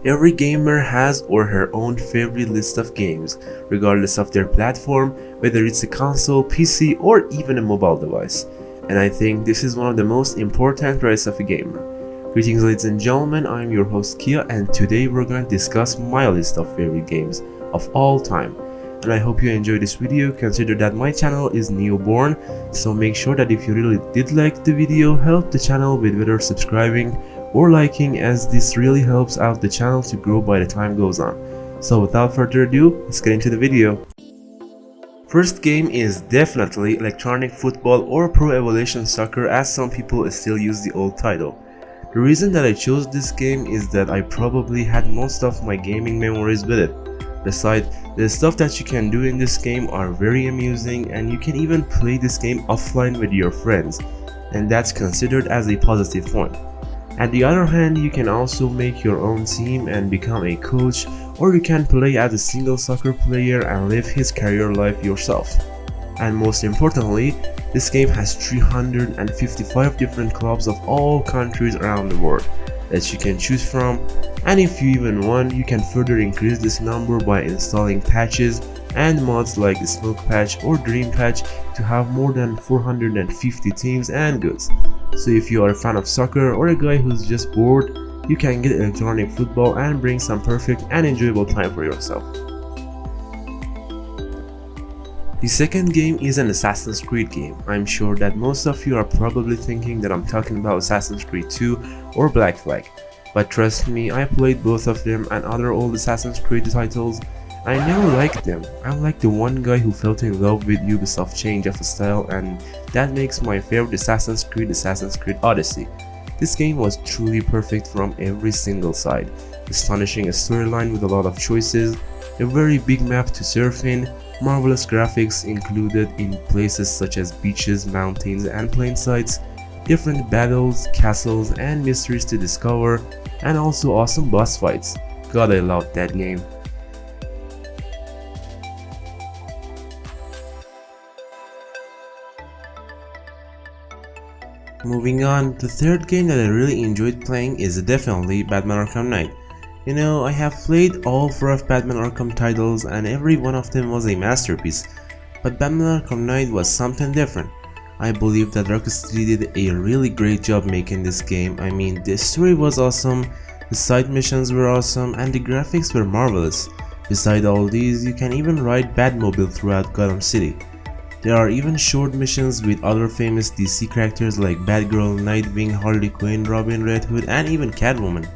Every gamer has or her own favorite list of games, regardless of their platform, whether it's a console, PC, or even a mobile device. And I think this is one of the most important rights of a gamer. Greetings ladies and gentlemen, I'm your host Kia, and today we're going to discuss my list of favorite games of all time. And I hope you enjoy this video. Consider that my channel is newborn, so make sure that if you really did like the video, help the channel with whether subscribing or liking, as this really helps out the channel to grow by the time goes on. So without further ado, let's get into the video. First game is definitely Electronic Football or Pro Evolution Soccer, as some people still use the old title. The reason that I chose this game is that I probably had most of my gaming memories with it. Besides, the stuff that you can do in this game are very amusing, and you can even play this game offline with your friends, and that's considered as a positive point. At the other hand, you can also make your own team and become a coach, or you can play as a single soccer player and live his career life yourself. And most importantly, this game has 355 different clubs of all countries around the world that you can choose from, and if you even want, you can further increase this number by installing patches and mods like the Smoke Patch or Dream Patch to have more than 450 teams and goods. So if you are a fan of soccer or a guy who's just bored, you can get Electronic Football and bring some perfect and enjoyable time for yourself. The second game is an Assassin's Creed game. I'm sure that most of you are probably thinking that I'm talking about Assassin's Creed 2 or Black Flag. But trust me, I played both of them and other old Assassin's Creed titles. I never liked them. I'm like the one guy who fell in love with Ubisoft's change of style, and that makes my favorite Assassin's Creed Odyssey. This game was truly perfect from every single side. Astonishing storyline with a lot of choices, a very big map to surf in, marvelous graphics included in places such as beaches, mountains, and plain sights, different battles, castles, and mysteries to discover, and also awesome boss fights. God, I loved that game. Moving on, the third game that I really enjoyed playing is definitely Batman Arkham Knight. You know, I have played all 4 of Batman Arkham titles and every one of them was a masterpiece, but Batman Arkham Knight was something different. I believe that Rocksteady did a really great job making this game. I mean, the story was awesome, the side missions were awesome, and the graphics were marvelous. Besides all these, you can even ride Batmobile throughout Gotham City. There are even short missions with other famous DC characters like Batgirl, Nightwing, Harley Quinn, Robin, Red Hood, and even Catwoman.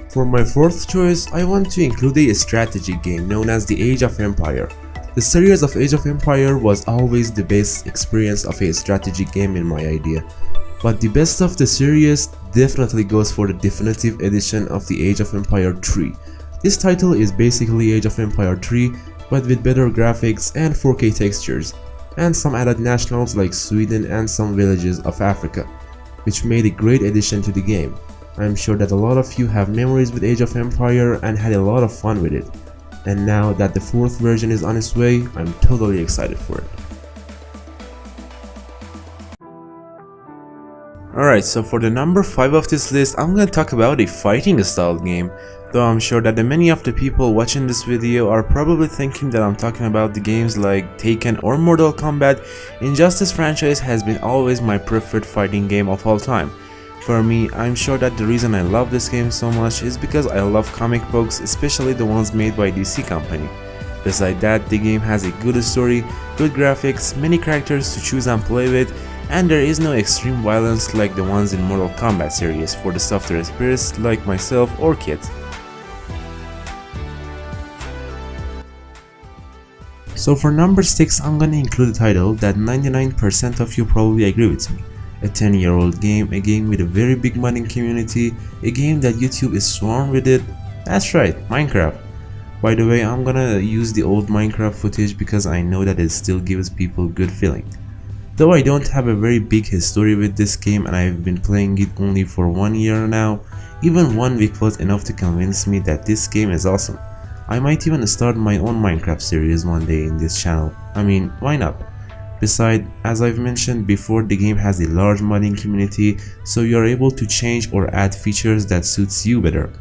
For my fourth choice, I want to include a strategy game known as the Age of Empire. The series of Age of Empire was always the best experience of a strategy game in my idea. But the best of the series definitely goes for the definitive edition of the Age of Empire 3. This title is basically Age of Empire 3, but with better graphics and 4K textures, and some added nationals like Sweden and some villages of Africa, which made a great addition to the game. I'm sure that a lot of you have memories with Age of Empire and had a lot of fun with it. And now that the 4th version is on its way, I'm totally excited for it. Alright, so for the number 5 of this list, I'm gonna talk about a fighting style game. Though I'm sure that many of the people watching this video are probably thinking that I'm talking about the games like Taken or Mortal Kombat. Injustice franchise has been always my preferred fighting game of all time. For me, I'm sure that the reason I love this game so much is because I love comic books, especially the ones made by DC company. Besides that, the game has a good story, good graphics, many characters to choose and play with, and there is no extreme violence like the ones in Mortal Kombat series for the softer spirits like myself or kids. So for number 6, I'm gonna include a title that 99% of you probably agree with me. A 10-year-old game, a game with a very big modding community, a game that YouTube is swarmed with it. That's right, Minecraft. By the way, I'm gonna use the old Minecraft footage because I know that it still gives people good feeling. Though I don't have a very big history with this game and I've been playing it only for 1 year now, even 1 week was enough to convince me that this game is awesome. I might even start my own Minecraft series one day in this channel. I mean, why not? Besides, as I've mentioned before, the game has a large modding community, so you're able to change or add features that suits you better.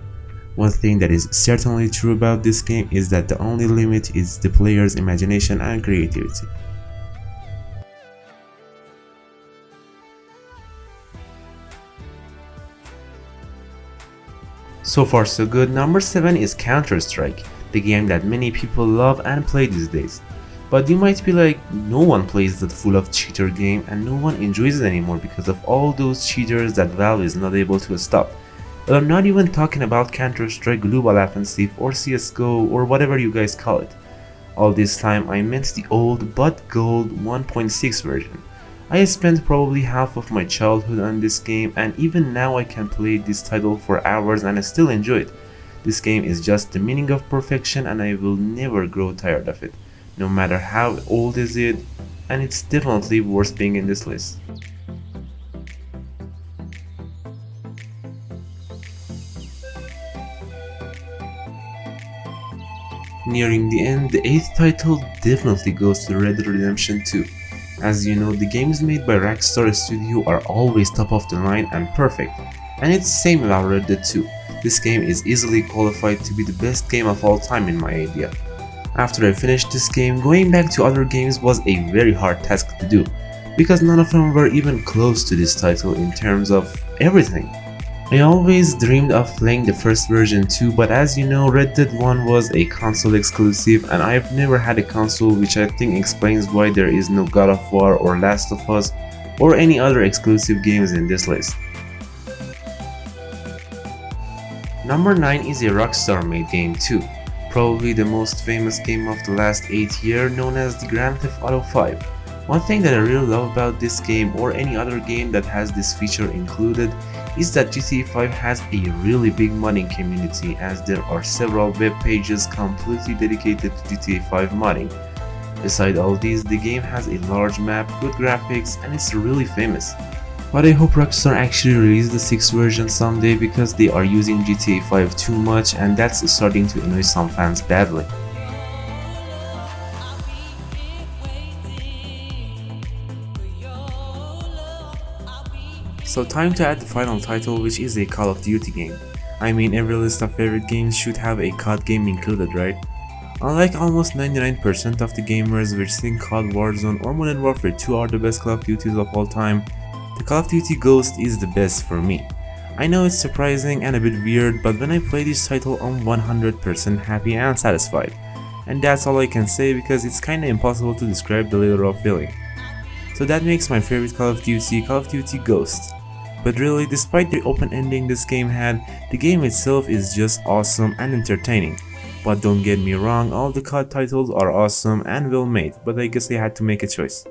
One thing that is certainly true about this game is that the only limit is the player's imagination and creativity. So far so good. Number 7 is Counter-Strike, the game that many people love and play these days. But you might be like, no one plays that full of cheater game and no one enjoys it anymore because of all those cheaters that Valve is not able to stop. But I'm not even talking about Counter-Strike Global Offensive or CSGO or whatever you guys call it. All this time I meant the old but gold 1.6 version. I spent probably half of my childhood on this game, and even now I can play this title for hours and I still enjoy it. This game is just the meaning of perfection and I will never grow tired of it, no matter how old is it, and it's definitely worth being in this list. Nearing the end, the 8th title definitely goes to Red Dead Redemption 2. As you know, the games made by Rockstar Studio are always top of the line and perfect, and it's same about Red Dead 2. This game is easily qualified to be the best game of all time in my idea. After I finished this game, going back to other games was a very hard task to do, because none of them were even close to this title in terms of everything. I always dreamed of playing the first version too, but as you know, Red Dead 1 was a console exclusive and I've never had a console, which I think explains why there is no God of War or Last of Us or any other exclusive games in this list. Number 9 is a Rockstar made game too, probably the most famous game of the last 8 years, known as the Grand Theft Auto 5. One thing that I really love about this game or any other game that has this feature included is that GTA 5 has a really big modding community, as there are several web pages completely dedicated to GTA 5 modding. Besides all these, the game has a large map, good graphics, and it's really famous. But I hope Rockstar actually releases the 6th version someday, because they are using GTA 5 too much and that's starting to annoy some fans badly. So time to add the final title, which is a Call of Duty game. I mean, every list of favorite games should have a COD game included, right? Unlike almost 99% of the gamers which think COD, Warzone or Modern Warfare 2 are the best Call of Duties of all time, the Call of Duty Ghost is the best for me. I know it's surprising and a bit weird, but when I play this title I'm 100% happy and satisfied. And that's all I can say, because it's kinda impossible to describe the literal feeling. So that makes my favorite Call of Duty Ghost. But really, despite the open ending this game had, the game itself is just awesome and entertaining. But don't get me wrong, all the COD titles are awesome and well made, but I guess I had to make a choice.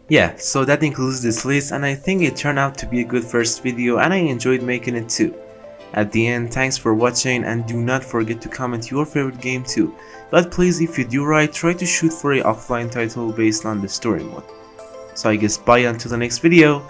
Yeah, so that includes this list, and I think it turned out to be a good first video and I enjoyed making it too. At the end, thanks for watching, and do not forget to comment your favorite game too. But please, if you do right, try to shoot for a offline title based on the story mode. So I guess bye until the next video.